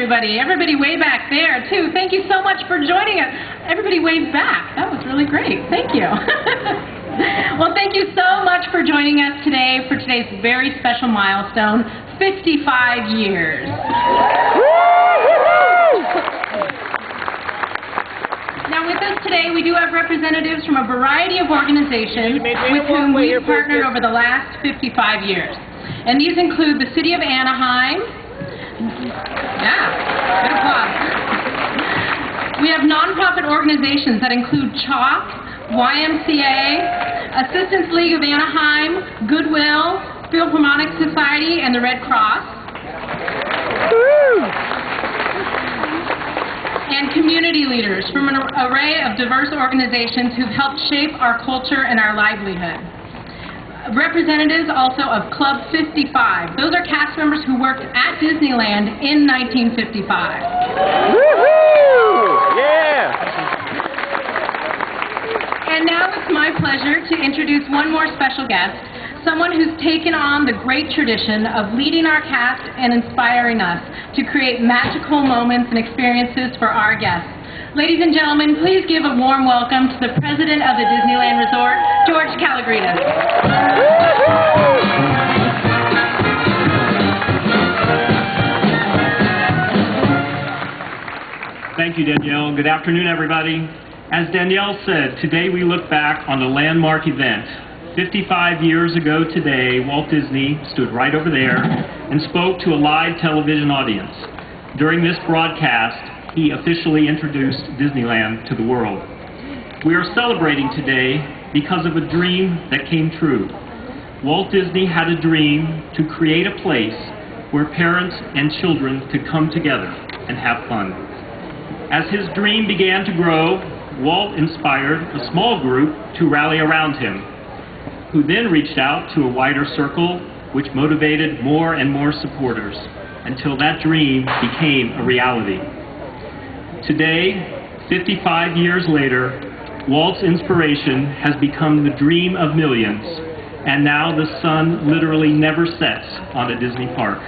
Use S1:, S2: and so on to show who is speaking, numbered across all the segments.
S1: everybody. Everybody way back there, too. Thank you so much for joining us. Everybody waved back. That was really great. Thank you. Well, thank you so much for joining us today for today's very special milestone, 55 years. Now with us today, we do have representatives from a variety of organizations with whom we've partnered over the last 55 years. And these include the City of Anaheim. Yeah, good applause. We have nonprofit organizations that include CHOC, YMCA, Assistance League of Anaheim, Goodwill, Philharmonic Society, and the Red Cross. And community leaders from an array of diverse organizations who've helped shape our culture and our livelihood. Representatives also of Club 55. Those are cast members who worked at Disneyland in 1955.
S2: Woohoo! Yeah!
S1: And now it's my pleasure to introduce one more special guest, someone who's taken on the great tradition of leading our cast and inspiring us to create magical moments and experiences for our guests. Ladies and gentlemen, please give a warm welcome to the president of the Disneyland Resort, George Kalogridis.
S3: Thank you, Danielle. Good afternoon, everybody. As Danielle said, today we look back on the landmark event. 55 years ago today, Walt Disney stood right over there and spoke to a live television audience. During this broadcast, he officially introduced Disneyland to the world. We are celebrating today because of a dream that came true. Walt Disney had a dream to create a place where parents and children could come together and have fun. As his dream began to grow, Walt inspired a small group to rally around him, who then reached out to a wider circle, which motivated more and more supporters, until that dream became a reality. Today, 55 years later, Walt's inspiration has become the dream of millions, and now the sun literally never sets on a Disney park.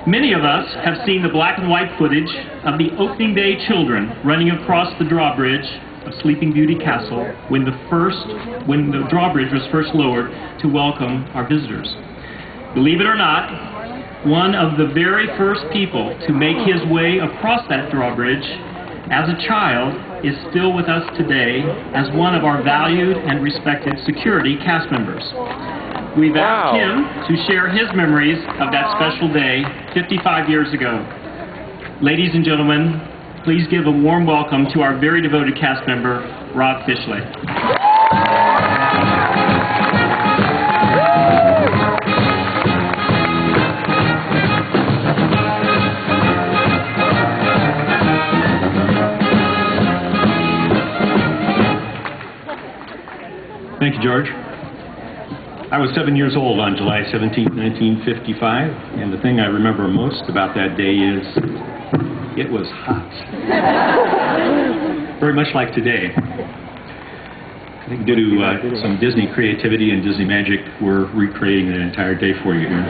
S3: Many of us have seen the black and white footage of the opening day children running across the drawbridge of Sleeping Beauty Castle when the drawbridge was first lowered to welcome our visitors. Believe it or not, one of the very first people to make his way across that drawbridge as a child is still with us today as one of our valued and respected security cast members. We've asked him to share his memories of that special day 55 years ago. Ladies and gentlemen, please give a warm welcome to our very devoted cast member, Robb Fischle.
S4: Thank you, George. I was 7 years old on July 17, 1955, and the thing I remember most about that day is it was hot. Very much like today. I think due to some Disney creativity and Disney magic, we're recreating that entire day for you here.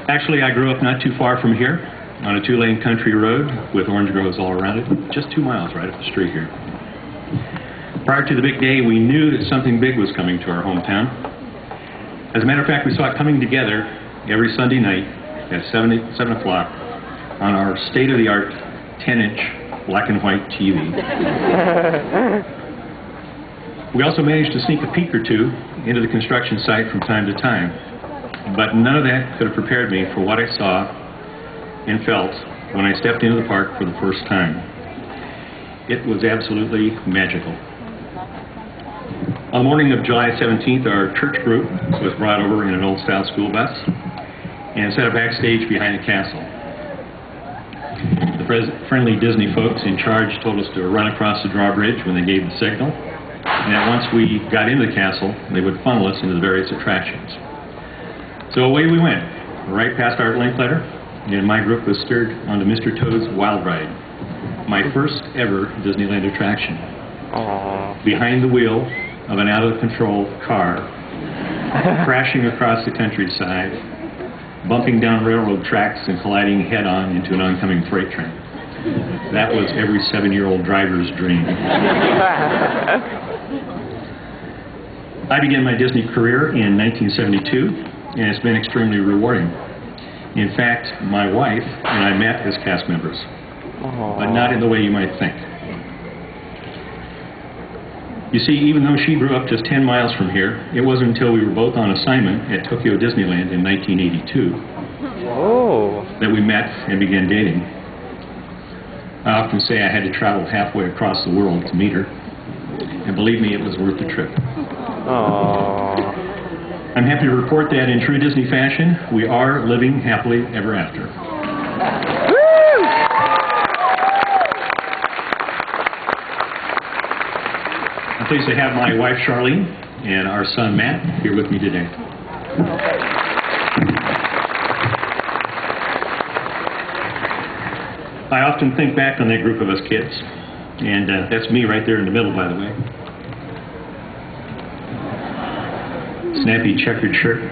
S4: Actually, I grew up not too far from here on a 2-lane country road with orange groves all around it, just 2 miles right up the street here. Prior to the big day, we knew that something big was coming to our hometown. As a matter of fact, we saw it coming together every Sunday night at 7 o'clock on our state-of-the-art 10-inch black and white TV. We also managed to sneak a peek or two into the construction site from time to time, but none of that could have prepared me for what I saw and felt when I stepped into the park for the first time. It was absolutely magical. On the morning of July 17th, our church group was brought over in an old-style school bus and set up backstage behind the castle. The friendly Disney folks in charge told us to run across the drawbridge when they gave the signal, and that once we got into the castle, they would funnel us into the various attractions. So away we went, right past Art Linkletter, and my group was steered onto Mr. Toad's Wild Ride, my first ever Disneyland attraction. Behind the wheel of an out-of-control car, crashing across the countryside, bumping down railroad tracks and colliding head-on into an oncoming freight train. That was every 7-year-old driver's dream. I began my Disney career in 1972, and it's been extremely rewarding. In fact, my wife and I met as cast members, but not in the way you might think. You see, even though she grew up just 10 miles from here, it wasn't until we were both on assignment at Tokyo Disneyland in 1982 that we met and began dating. I often say I had to travel halfway across the world to meet her, and believe me, it was worth the trip. I'm happy to report that in true Disney fashion, we are living happily ever after. I'm pleased to have my wife Charlene and our son Matt here with me today. I often think back on that group of us kids, and that's me right there in the middle, by the way. Snappy checkered shirt,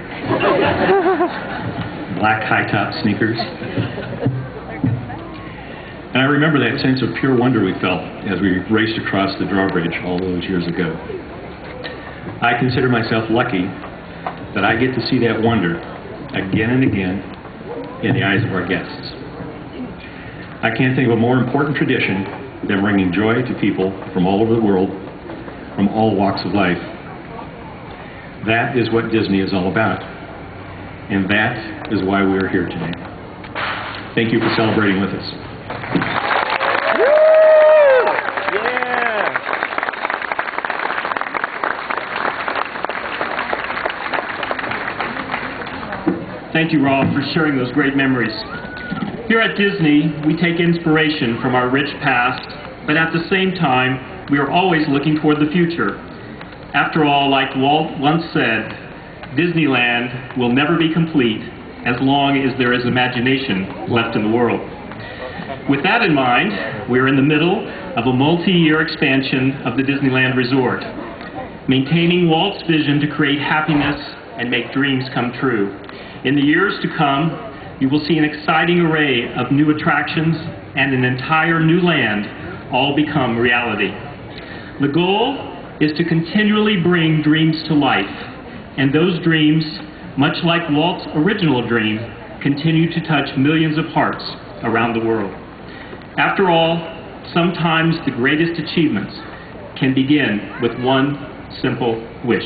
S4: black high-top sneakers. And I remember that sense of pure wonder we felt as we raced across the drawbridge all those years ago. I consider myself lucky that I get to see that wonder again and again in the eyes of our guests. I can't think of a more important tradition than bringing joy to people from all over the world, from all walks of life. That is what Disney is all about, and that is why we are here today. Thank you for celebrating with us.
S3: Thank you, Rob, for sharing those great memories. Here at Disney, we take inspiration from our rich past, but at the same time, we are always looking toward the future. After all, like Walt once said, Disneyland will never be complete as long as there is imagination left in the world. With that in mind, we're in the middle of a multi-year expansion of the Disneyland Resort, maintaining Walt's vision to create happiness and make dreams come true. In the years to come, you will see an exciting array of new attractions and an entire new land all become reality. The goal is to continually bring dreams to life, and those dreams, much like Walt's original dream, continue to touch millions of hearts around the world. After all, sometimes the greatest achievements can begin with one simple wish.